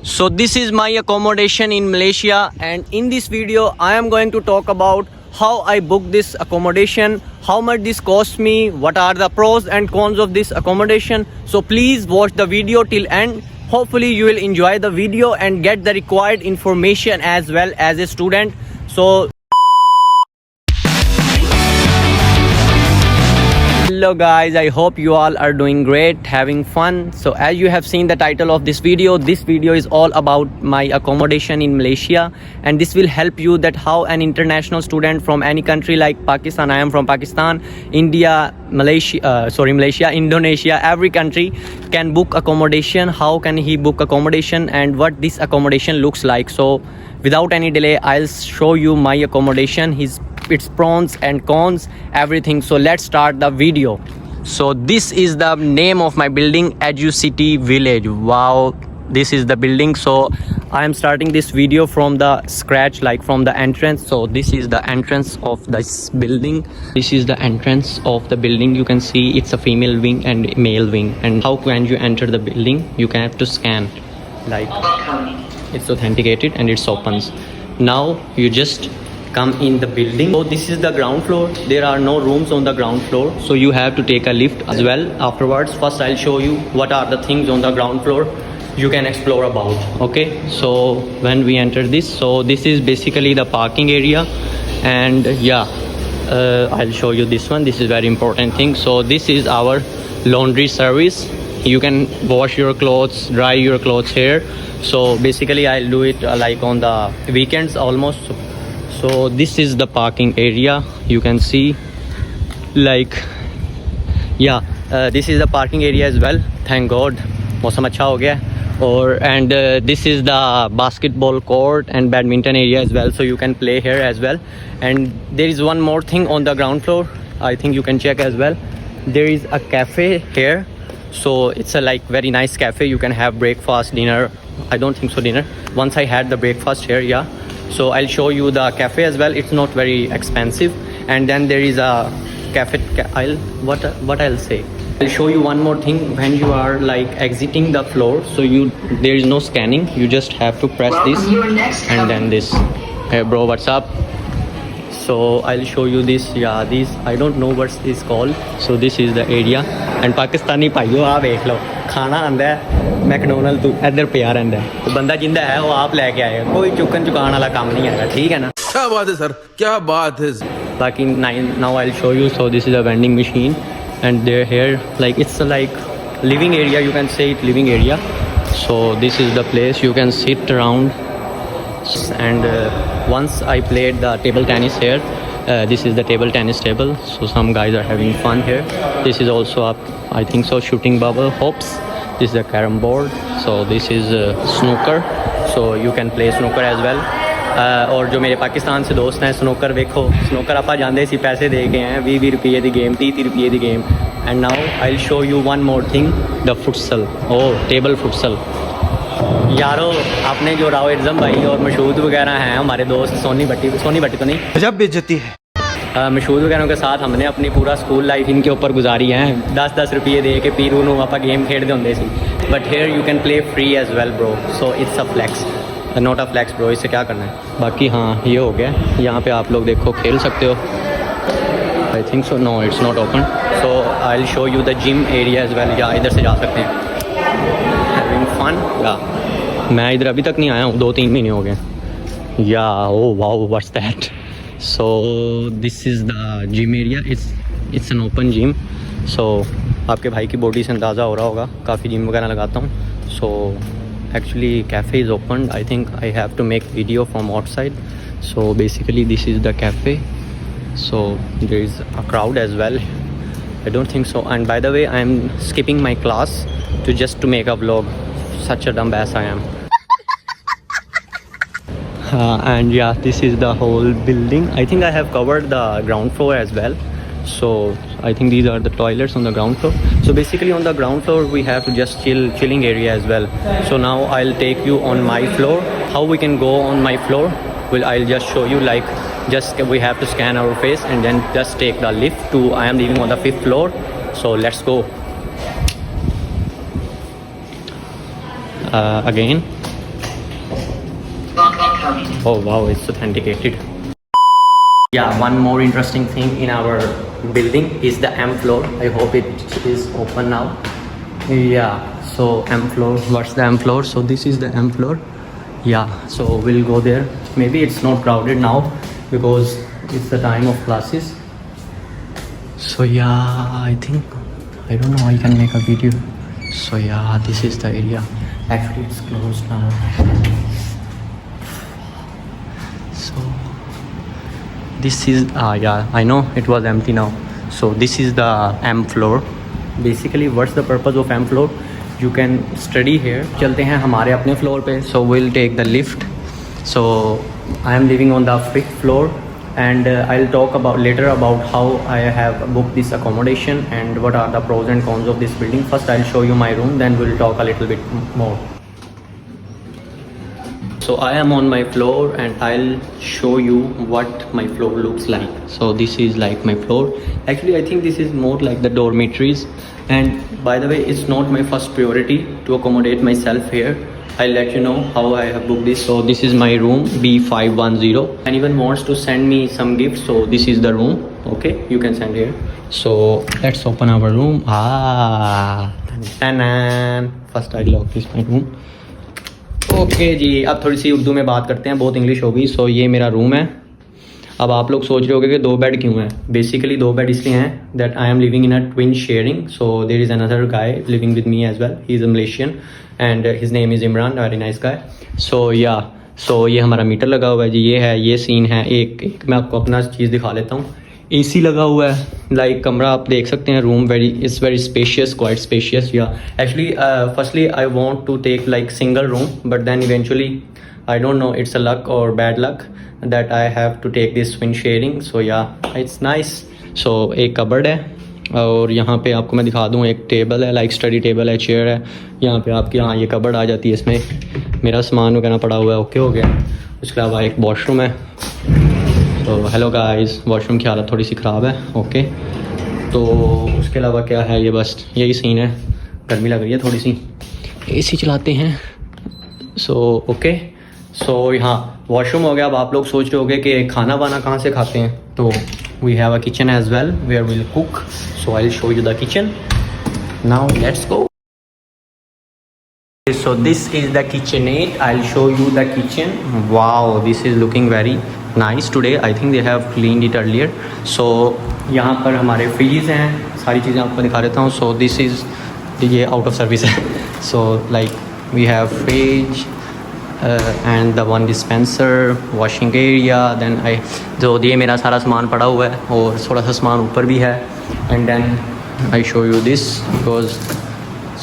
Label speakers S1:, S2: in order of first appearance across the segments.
S1: So this is my accommodation in Malaysia, and in this video I am going to talk about how I booked this accommodation, how much this cost me, what are the pros and cons of this accommodation. So please watch the video till end. Hopefully you will enjoy the video and get the required information as well as a student. So hello guys, I hope you all are doing great, having fun. So as you have seen the title of this video is all about my accommodation in Malaysia, and this will help you that how an international student from any country like Pakistan, I am from Pakistan, India, Malaysia, Indonesia, every country can book accommodation. How can he book accommodation and what this accommodation looks like. So without any delay, I'll show you my accommodation, its pros and cons, everything. So let's start the video. So this is the name of my building, EduCity Village. Wow, this is the building. So I am starting this video from the scratch, like from the entrance. So this is the entrance of this building. This is the entrance of the building. You can see it's a female wing and male wing. And how can you enter the building? You can have to scan, like it's authenticated and it opens. Now you just come in the building. So this is the ground floor. There are no rooms on the ground floor, so you have to take a lift as well afterwards. First I'll show you what are the things on the ground floor you can explore about. Okay, so when we enter this, so this is basically the parking area, and yeah, I'll show you this one. This is very important thing. So this is our laundry service. You can wash your clothes, dry your clothes here. So basically I'll do it like on the weekends almost. So this is the parking area. You can see, like, yeah, this is the parking area as well. Thank God, मौसम अच्छा हो गया. Or and this is the basketball court and badminton area as well. So you can play here as well. And there is one more thing on the ground floor. I think you can check as well. There is a cafe here. So it's a like very nice cafe. You can have breakfast, dinner. I don't think so dinner. Once I had the breakfast here, yeah. So I'll show you the cafe as well. It's not very expensive. And then there is a cafe. What I'll say. I'll show you one more thing. When you are like exiting the floor, so there is no scanning. You just have to press this and then this. Hey bro, what's up? So I'll show you this. Yeah, these I don't know what this called. So this is the area. And Pakistani भाइयों आप देख लो, खाना आंदा है McDonald तो इधर पिया रहंदा है. बंदा जिंदा है वो आप लेके आएगा. कोई चुकन चुकान वाला काम नहीं है. ठीक है ना?
S2: क्या बात है सर, क्या बात है.
S1: बाकी now I'll show you. So this is a vending machine, and they're here like it's a like living area. You can say it living area. So this is the place you can sit around. And once I played the table tennis here. This is the table tennis table. So some guys are having fun here. This is also up, I think so, shooting bubble hopes. This is a carom board. So this is snooker. So you can play snooker as well. और जो मेरे पाकिस्तान से दोस्त हैं, snooker देखो, snooker आप जाते सी पैसे दे के हैं 20 रुपये की गेम, 30 रुपये की game. And now I show you one more thing, the futsal. Oh table futsal. यारो आपने जो राव इर्जम भाई और मशहूद वगैरह हैं हमारे दोस्त, सोनी भट्टी तो नहीं,
S2: गजब बेइज्जती है.
S1: मशहूद वगैरह के साथ हमने अपनी पूरा स्कूल लाइफ इनके ऊपर गुजारी है. 10-10 रुपये दे के पीरू नू आप गेम खेलते होंगे सी. But here you can play free as well bro. So it's a flex, not a flex bro. इससे क्या करना है. बाकी हाँ ये हो गया. यहाँ पे आप लोग देखो खेल सकते हो. I think so no it's not open. So I will show you the gym area as well. या इधर से जा सकते हैं. Having fun. या मैं इधर अभी तक नहीं आया हूँ, 2-3 महीने हो गए. Yeah oh wow what's that. So this is the gym area. It's an open gym. So आपके भाई की बॉडी से अंदाज़ा हो रहा होगा, काफ़ी जिम वगैरह लगाता हूँ. So actually cafe is open. I think I have to make video from outside. So basically this is the cafe. So there is a crowd as well. I don't think so. And by the way, I am skipping my class to make a vlog. Such a dumb ass I am. And yeah, this is the whole building. I think I have covered the ground floor as well. So I think these are the toilets on the ground floor. So basically on the ground floor we have to just chilling area as well. So now I'll take you on my floor. How we can go on my floor? Well, I'll just show you. Like just we have to scan our face and then just take the lift to. I am living on the 5th floor. So let's go. Again Oh wow, it's authenticated. Yeah, one more interesting thing in our building is the M floor. I hope it is open now. Yeah, so M floor. What's the M floor? So this is the M floor. Yeah, so we'll go there. Maybe it's not crowded now because it's the time of classes. So yeah, I think I don't know. I can make a video. So yeah, this is the area. Actually, it's closed now. So this is yeah, I know it was empty now. So this is the M floor. Basically, what's the purpose of M floor? You can study here. चलते हैं हमारे अपने floor पे. So we'll take the lift. So I am living on the 5th floor, and I'll talk about later about how I have booked this accommodation and what are the pros and cons of this building. First, I'll show you my room. Then we'll talk a little bit more. So I am on my floor and I'll show you what my floor looks like. So this is like my floor. Actually, I think this is more like the dormitories. And by the way, it's not my first priority to accommodate myself here. I'll let you know how I have booked this. So this is my room B510. Anyone wants to send me some gifts, so this is the room. Okay, you can send here. So let's open our room. First I lock this my room. Okay जी, अब थोड़ी सी उर्दू में बात करते हैं, बहुत English होगी. सो ये मेरा रूम है. अब आप लोग सोच रहे होगे कि 2 बेड क्यों हैं. बेसिकली 2 बेड इसलिए हैं that I am living in a twin sharing. So there is another guy living with me as well. He is a Malaysian and his name is Imran. Very nice guy. So yeah, so ये हमारा metre लगा हुआ है जी. ये है, ये scene है. एक मैं आपको अपना चीज़ दिखा लेता हूँ. एसी लगा हुआ है. लाइक कमरा आप देख सकते हैं. Room very spacious, quite spacious. Yeah actually firstly I want to take like single room, but then eventually I don't know, it's a luck और bad luck that I have to take this twin sharing. So yeah, it's nice. सो एक cupboard है और यहाँ पे आपको मैं दिखा दूँ, एक टेबल है, लाइक स्टडी टेबल है, चेयर है. यहाँ पे आपकी हाँ ये कबर्ड आ जाती है. इसमें मेरा सामान वगैरह पड़ा हुआ है. ओके हो गया. उसके अलावा एक वॉशरूम है. तो हेलो गाइस, वॉशरूम की हालत थोड़ी सी ख़राब है. ओके, तो उसके अलावा क्या है, ये बस यही सीन है. गर्मी लग रही है थोड़ी सी. एसी चलाते हैं. सो ओके, सो यहाँ वॉशरूम हो गया. अब आप लोग सोच रहे होगे कि खाना वाना कहाँ से खाते हैं. तो we have a kitchen as well where will cook. So I will show you the kitchen. Now let's go. So this is the kitchenette. I'll show you the kitchen. Wow, this is looking very nice today. I think they have cleaned it earlier. So यहाँ पर हमारे freeze हैं. सारी चीज़ें आपको दिखा देता हूँ. So this is, ये आउट ऑफ सर्विस है. So like we have fridge and the one dispenser, washing area. Then जो ये मेरा सारा सामान पड़ा हुआ है और थोड़ा सा सामान ऊपर भी है. And then I show you this because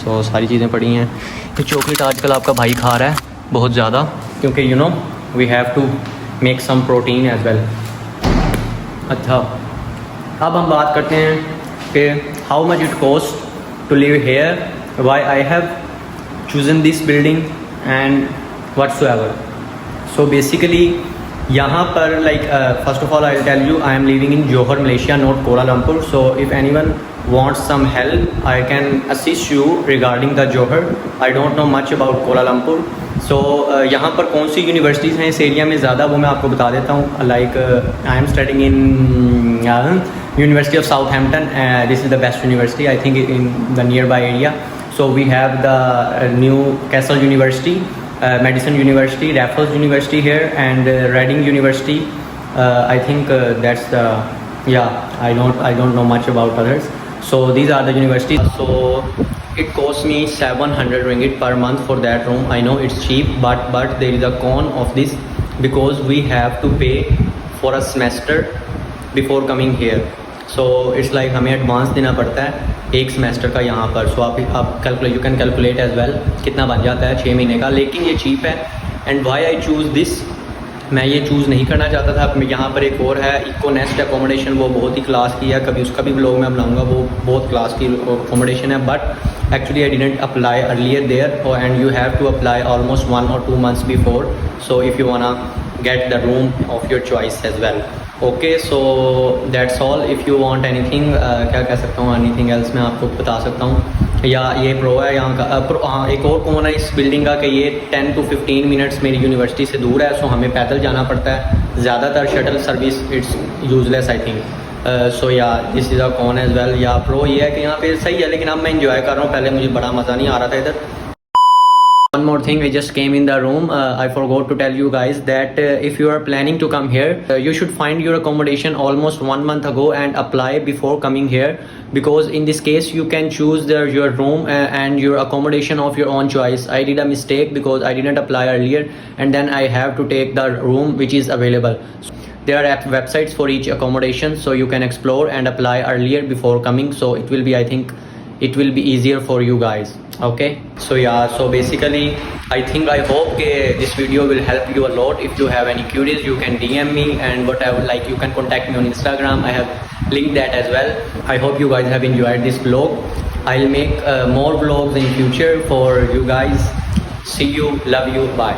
S1: so सारी चीज़ें पड़ी हैं. ये चॉकलेट आजकल आपका भाई खा रहा है बहुत ज़्यादा, क्योंकि you know we have to make some protein as well. अच्छा, अब हम बात करते हैं कि how much it cost to live here, why I have chosen this building and whatsoever. So basically यहाँ पर like first of all I will tell you, I am living in Johor Malaysia, not Kuala Lumpur. So if anyone wants some help, I can assist you regarding the Johor. I don't know much about Kuala Lumpur. So यहाँ पर कौन सी universities हैं इस area में ज़्यादा, वो मैं आपको बता देता हूँ. Like I am studying in University of Southampton. This is the best university I think in the nearby area. So we have the Newcastle University, Madison University, Raffles University here and Reading University. I think that's the, yeah, I don't know much about others. So these are the universities. So it cost me 700 ringgit per month for that room. I know it's cheap, but there is a con of this because we have to pay for a semester before coming here. So it's like हमें advance देना पड़ता है एक semester का यहाँ पर. So आप calculate, you can calculate as well कितना बन जाता है 6 महीने का. लेकिन ये चीप है. And why I choose this, मैं ये चूज़ नहीं करना चाहता था. यहाँ पर एक और है इको नेस्ट एकोमोडेशन, वो बहुत ही क्लास की है. कभी उसका भी ब्लॉग मैं बनाऊंगा. वो बहुत क्लास की एकोमोडेशन है. But actually I didn't apply earlier there and you have to apply almost 1 or 2 months before. So if you wanna get the room of your choice as well. Okay, so that's all. If you want anything, क्या कह सकता हूँ, anything else मैं आपको बता सकता हूँ. या ये प्रो है यहाँ का हाँ एक और कौन है इस बिल्डिंग का कि ये 10 to 15 मिनट्स मेरी यूनिवर्सिटी से दूर है, सो हमें पैदल जाना पड़ता है ज़्यादातर। Shuttle service it's useless I think. So yeah this is a कौन एज वेल। या प्रो ये है कि यहाँ पे सही है, लेकिन अब मैं इंजॉय कर रहा हूँ, पहले मुझे बड़ा मज़ा नहीं आ रहा था इधर। One more thing, I just came in the room. I forgot to tell you guys that if you are planning to come here, you should find your accommodation almost 1 month ago and apply before coming here, because in this case you can choose your room and your accommodation of your own choice. I did a mistake because I didn't apply earlier, and then I have to take the room which is available. There are websites for each accommodation, so you can explore and apply earlier before coming. So it will be, I think, it will be easier for you guys. Okay, so yeah, so basically I hope this video will help you a lot. If you have any queries, you can DM me and whatever, like you can contact me on Instagram. I have linked that as well. I hope you guys have enjoyed this vlog. I'll make more vlogs in future for you guys. See you, love you, bye.